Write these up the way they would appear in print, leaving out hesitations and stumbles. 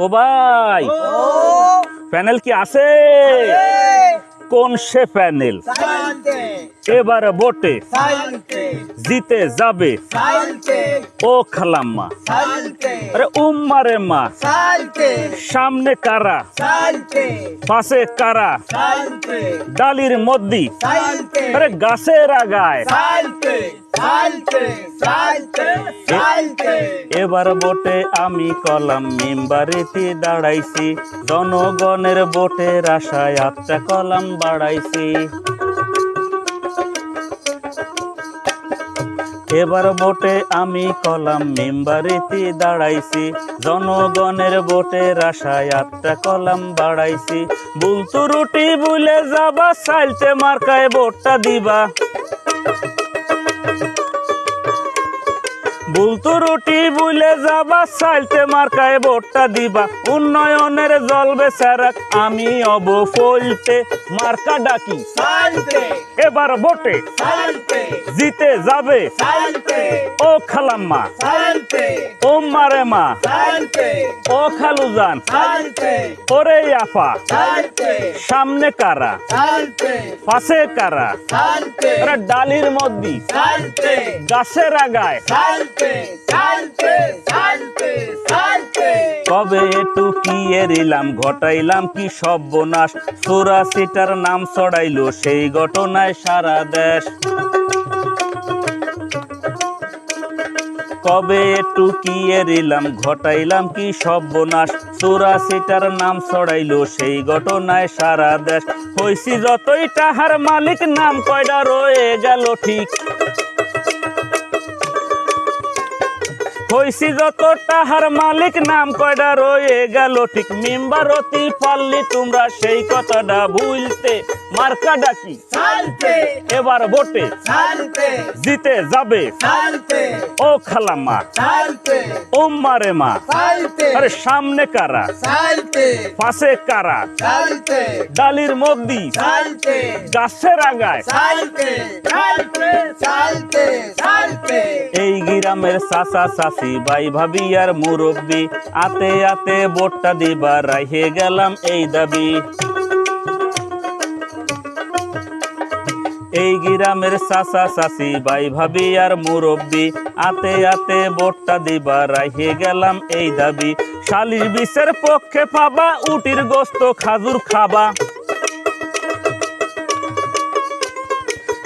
ও ভাই, প্যানেল কি আছে? কোন সে প্যানেল এবার ভোটে জিতে যাবে? ও খালাম্মা, আরে উম্মারে মা, সামনে কারা পাশে কারা, ডালির মধ্যে আরে গাছের আগায়। এবার ভোটে আমি কলাম মেম্বারিতে দাঁড়াইছি, জনগণের ভোটের আশায় আচ্ছা কলাম বাড়াইছি। এবার ভোটে আমি কলাম মেম্বারিতে দাঁড়াইছি, জনগণের ভোটের আশায় আচ্ছা কলাম বাড়াইছি। বুলতু রুটি বুলে যাবা, সাইলতে মার্কায় ভোটটা দিবা। বুলতু রুটি বুলে যাবা, সাইলতে মার্কায় ভোটটা দিবা। উন্নয়নের জলবে সারাক আমি অব ফলতে, মার্কা ডাকি এবার ভোটে জিতে যাবে। ও খালাম্মা, ও মারে মা, ও খালুজান, ওরে আফা, সামনে কারা পাশে কারা, ওরা ডালির মধ্যে গাছের আগায়। কবে একটু কি এরিলাম, ঘটাইলাম কি সর্বনাশ, 84টার নাম ছড়াইলো সেই ঘটনায় সারা দেশ। কবে একটু কি এরিলাম, ঘটাইলাম কি সর্বনাশ, 84টার নাম ছড়াইলো সেই ঘটনায় সারা দেশ। হইছি যতই টাহার মালিক, নাম কয়টা রয়ে গেল ঠিক। হইছি যত টাহার মালিক, নাম কয়টা রয়ে গেল ঠিক। মেম্বার অতি পারলি তোমরা সেই কথাটা ভুলতে, মার্কা ডাকি এবার ভোটে জিতে যাবে। ও খালাম্মা, ও মারে মা, আরে সামনে কারা পাশে কারা, ডালির মধ্যে গাছের আগায়। এই গ্রামের চাচা চাচি, ভাই ভাবি আর মুরব্বী, আতে আতে ভোটটা দিবা রাইহে গেলাম এই দাবি। এই গ্রামের চাচা চাচি, ভাই ভাবি আর মুরব্বী, আতে আতে ভোটটা দিবা রাইহে গেলাম এই দাবি। শালির বিষের পক্ষে পাবা, উটির গোস্ত খাজুর খাবা।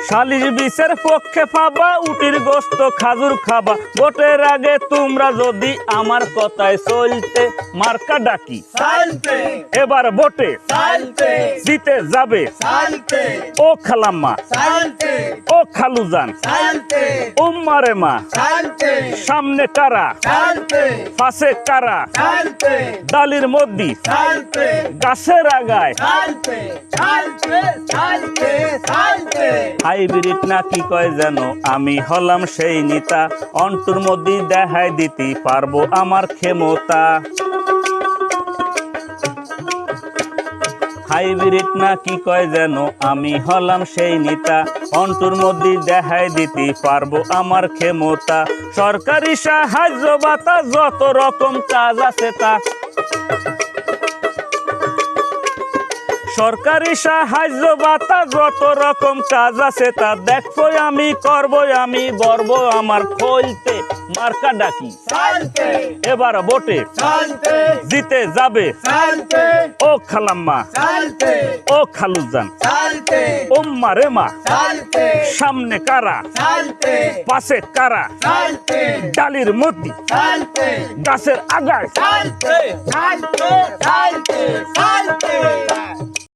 শালির বিষের পক্ষে পাবা, উটির গোস্ত খাজুর খাবা। ভোটের আগে তোমরা যদি আমার কথায় চলতে, মার্কা ডাকি এবার ভোটে জিতে যাবে। ও খালাম্মা, ও খালুজান, উম্মারে মা, সামনে কারা পাশে কারা, ডালির মধ্যে গাছের আগায়। হাইব্রিড না কি কয় যেন, আমি হলাম সেই নেতা, অন্টুর মধ্যে দেখাই দিতে পারবো আমার ক্ষমতা। হাইব্রিড না কি কয় যেন, আমি হলাম সেই নেতা, অন্টুর মধ্যে দেখাই দিতে পারবো আমার ক্ষমতা। সরকারি সাহায্য ভাতা, যত রকম কাজ আছে তা। সরকারি সাহায্য ভাতা, যত রকম কাজ আছে তা। দেখবো আমি, করবো আমি, গর্ব আমার ফলতে, মার্কা ডাকি এবার ভোটে জিতে যাবে। ও খালাম্মা, ও খালুজান, ও মারে মা, সামনে কারা পাশে কারা, ডালির মধ্যে গাছের আগায়।